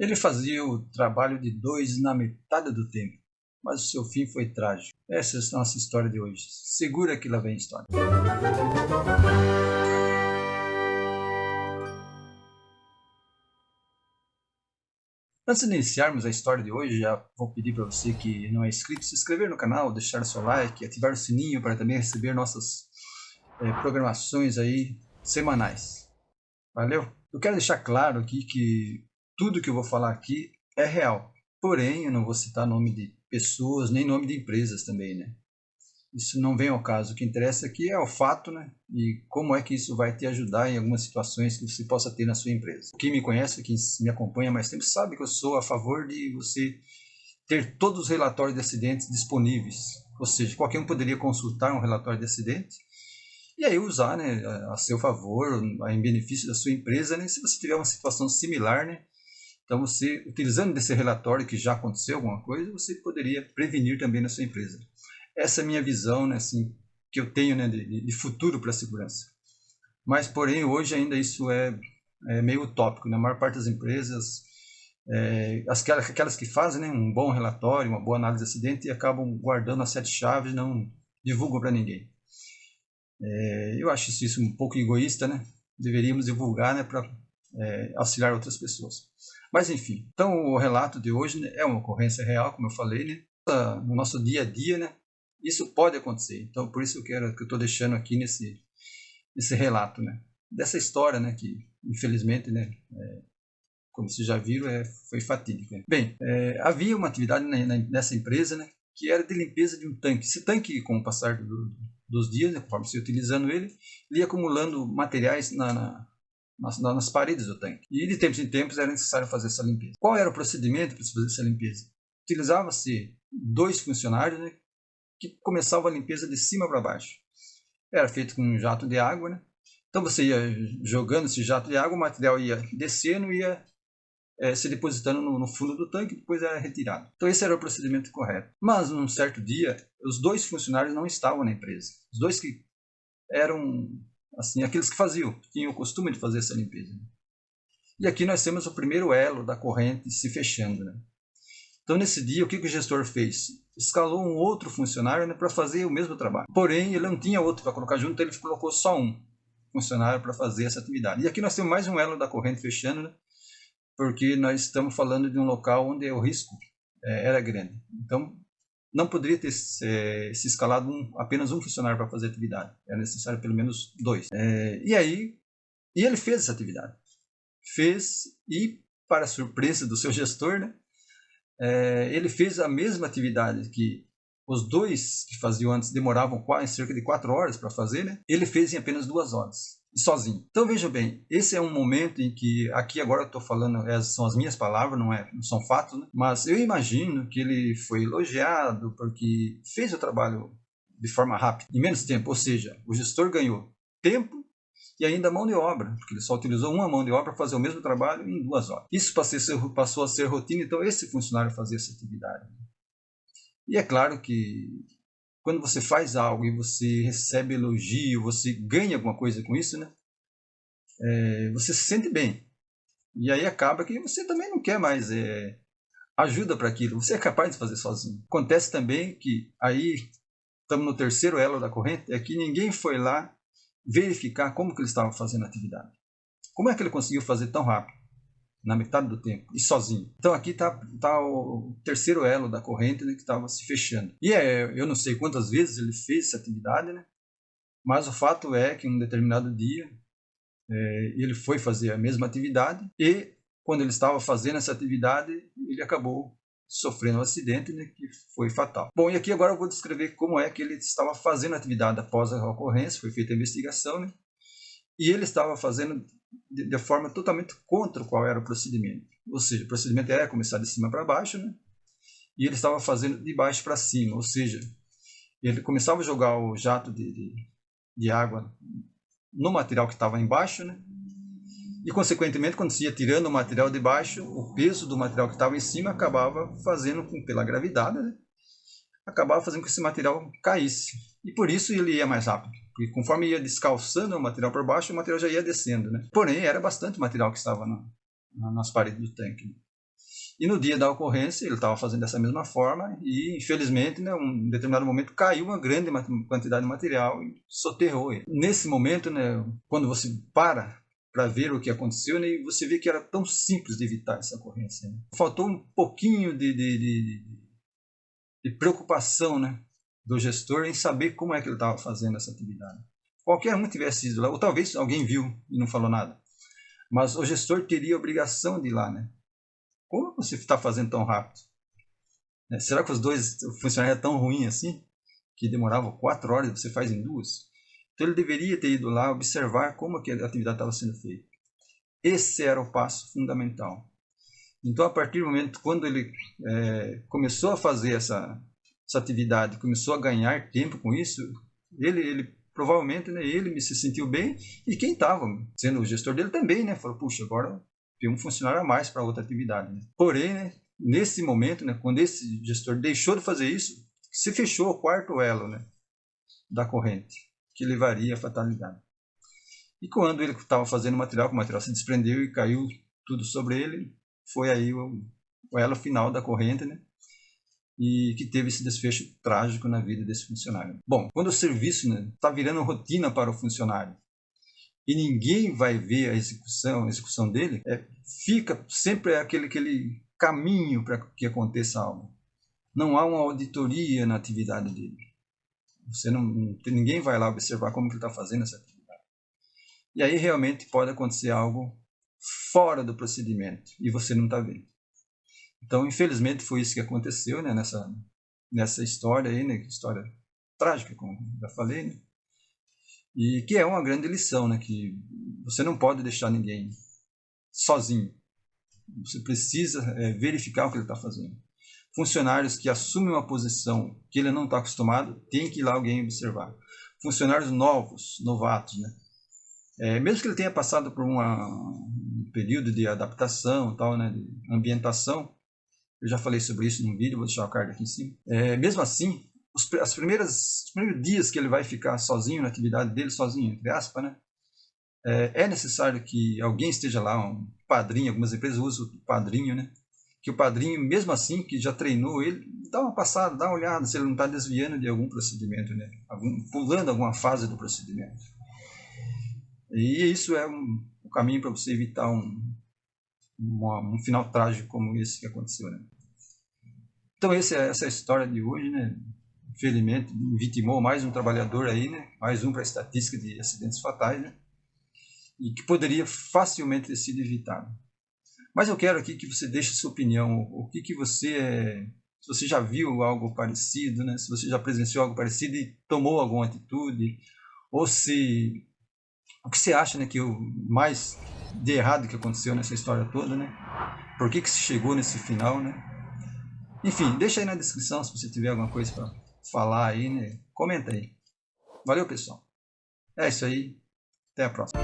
Ele fazia o trabalho de 2 na metade do tempo, mas o seu fim foi trágico. Essa é a nossa história de hoje. Segura que lá vem a história. Antes de iniciarmos a história de hoje, já vou pedir para você que não é inscrito se inscrever no canal, deixar seu like, ativar o sininho para também receber nossas programações aí semanais. Valeu? Eu quero deixar claro aqui que tudo que eu vou falar aqui é real. Porém, eu não vou citar nome de pessoas, nem nome de empresas também, né? Isso não vem ao caso. O que interessa aqui é o fato, né? E como é que isso vai te ajudar em algumas situações que você possa ter na sua empresa. Quem me conhece, quem me acompanha há mais tempo, sabe que eu sou a favor de você ter todos os relatórios de acidentes disponíveis. Ou seja, qualquer um poderia consultar um relatório de acidente e aí usar, né, a seu favor, em benefício da sua empresa, né, se você tiver uma situação similar, né. Então você, utilizando desse relatório que já aconteceu alguma coisa, você poderia prevenir também na sua empresa. Essa é a minha visão, né, assim, que eu tenho, né, de futuro para a segurança. Mas, porém, hoje ainda isso é meio utópico. Na maior parte das empresas, aquelas que fazem, né, um bom relatório, uma boa análise de acidente, e acabam guardando as 7 chaves e não divulgam para ninguém. Eu acho isso um pouco egoísta, né? Deveríamos divulgar, né, para auxiliar outras pessoas. Mas enfim, então o relato de hoje, né, é uma ocorrência real, como eu falei, né? No nosso dia a dia, né? Isso pode acontecer. Então por isso que eu estou deixando aqui nesse relato, né? Dessa história, né? Que infelizmente, né? Como vocês já viram, foi fatídica. Bem, havia uma atividade nessa empresa, né? Que era de limpeza de um tanque. Esse tanque, com o passar dos dias, né, conforme você ia utilizando ele ia acumulando materiais nas paredes do tanque. E de tempos em tempos era necessário fazer essa limpeza. Qual era o procedimento para se fazer essa limpeza? Utilizava-se 2 funcionários, né, que começavam a limpeza de cima para baixo. Era feito com um jato de água, né? Então você ia jogando esse jato de água, o material ia descendo e ia se depositando no fundo do tanque e depois era retirado. Então esse era o procedimento correto. Mas num certo dia, os 2 funcionários não estavam na empresa. Os 2 que eram assim, aqueles que tinham o costume de fazer essa limpeza. E aqui nós temos o primeiro elo da corrente se fechando, né? Então nesse dia, o que o gestor fez? Escalou um outro funcionário, né, para fazer o mesmo trabalho. Porém, ele não tinha outro para colocar junto, então ele colocou só um funcionário para fazer essa atividade. E aqui nós temos mais um elo da corrente fechando, né? Porque nós estamos falando de um local onde o risco era grande. Então, não poderia ter se escalado apenas um funcionário para fazer a atividade. Era necessário pelo menos 2. E ele fez essa atividade. Fez e, para surpresa do seu gestor, né, ele fez a mesma atividade que os 2 que faziam antes demoravam cerca de 4 horas para fazer, né? Ele fez em apenas 2 horas. Sozinho. Então veja bem, esse é um momento em que, aqui agora eu estou falando, são as minhas palavras, não são fatos, né? Mas eu imagino que ele foi elogiado porque fez o trabalho de forma rápida, em menos tempo, ou seja, o gestor ganhou tempo e ainda mão de obra, porque ele só utilizou uma mão de obra para fazer o mesmo trabalho em 2 horas. Isso passou a ser rotina, então esse funcionário fazia essa atividade. E é claro que quando você faz algo e você recebe elogio, você ganha alguma coisa com isso, né? Você se sente bem. E aí acaba que você também não quer mais ajuda para aquilo. Você é capaz de fazer sozinho. Acontece também que aí estamos no terceiro elo da corrente, é que ninguém foi lá verificar como que ele estava fazendo a atividade. Como é que ele conseguiu fazer tão rápido? Na metade do tempo, e sozinho. Então aqui está o terceiro elo da corrente, né, que estava se fechando. E eu não sei quantas vezes ele fez essa atividade, né, mas o fato é que em um determinado dia ele foi fazer a mesma atividade e quando ele estava fazendo essa atividade ele acabou sofrendo um acidente, né, que foi fatal. Bom, e aqui agora eu vou descrever como é que ele estava fazendo a atividade após a ocorrência, foi feita a investigação, né, e ele estava fazendo de forma totalmente contra qual era o procedimento. Ou seja, o procedimento era começar de cima para baixo, né? E ele estava fazendo de baixo para cima, ou seja, ele começava a jogar o jato de água no material que estava embaixo, né? E consequentemente, quando se ia tirando o material de baixo, o peso do material que estava em cima acabava fazendo, pela gravidade, né? Acabava fazendo com que esse material caísse. E por isso ele ia mais rápido. Porque conforme ia descalçando o material por baixo, o material já ia descendo, né? Porém, era bastante material que estava nas paredes do tanque. E no dia da ocorrência, ele estava fazendo dessa mesma forma e, infelizmente, né, um determinado momento caiu uma grande quantidade de material e soterrou ele. Nesse momento, né, quando você para ver o que aconteceu, né, você vê que era tão simples de evitar essa ocorrência. Né? Faltou um pouquinho de preocupação, né, do gestor em saber como é que ele estava fazendo essa atividade. Qualquer um tivesse ido lá, ou talvez alguém viu e não falou nada, mas o gestor teria a obrigação de ir lá, né? Como você está fazendo tão rápido? Será que os dois funcionários é tão ruim assim? Que demorava 4 horas e você faz em 2? Então ele deveria ter ido lá observar como a atividade estava sendo feita. Esse era o passo fundamental. Então, a partir do momento quando ele começou a fazer essa atividade, começou a ganhar tempo com isso, ele provavelmente, né, ele se sentiu bem, e quem estava sendo o gestor dele também, né, falou, puxa, agora tem um funcionário a mais para outra atividade. Né? Porém, né, nesse momento, né, quando esse gestor deixou de fazer isso, se fechou o quarto elo, né, da corrente, que levaria à fatalidade. E quando ele estava fazendo o material se desprendeu e caiu tudo sobre ele, foi aí o elo final da corrente, né? E que teve esse desfecho trágico na vida desse funcionário. Bom, quando o serviço está virando rotina para o funcionário e ninguém vai ver a execução dele, fica sempre aquele caminho para que aconteça algo. Não há uma auditoria na atividade dele. Ninguém vai lá observar como que ele está fazendo essa atividade. E aí realmente pode acontecer algo fora do procedimento e você não está vendo. Então, infelizmente, foi isso que aconteceu, né, nessa história aí, né, história trágica, como já falei, né, e que é uma grande lição, né, que você não pode deixar ninguém sozinho. Você precisa verificar o que ele está fazendo. Funcionários que assumem uma posição que ele não está acostumado, tem que ir lá alguém observar. Funcionários novos, novatos, né, mesmo que ele tenha passado por um período de adaptação, tal, né, de ambientação, eu já falei sobre isso num vídeo, vou deixar o card aqui em cima. Mesmo assim, os primeiros dias que ele vai ficar sozinho na atividade dele, sozinho, entre aspas, né, é necessário que alguém esteja lá, um padrinho, algumas empresas usam o padrinho, né, que o padrinho, mesmo assim, que já treinou ele, dá uma passada, dá uma olhada se ele não está desviando de algum procedimento, né, pulando alguma fase do procedimento. E isso é um caminho para você evitar um final trágico como esse que aconteceu, né? Então essa é a história de hoje, né? Infelizmente vitimou mais um trabalhador aí, né? Mais um para a estatística de acidentes fatais, né? E que poderia facilmente ter sido evitado. Mas eu quero aqui que você deixe sua opinião, o que você se você já viu algo parecido, né? Se você já presenciou algo parecido e tomou alguma atitude, ou se o que você acha, né, que o mais de errado que aconteceu nessa história toda, né? Por que se chegou nesse final, né? Enfim, deixa aí na descrição se você tiver alguma coisa para falar aí, né? Comenta aí. Valeu, pessoal. É isso aí. Até a próxima.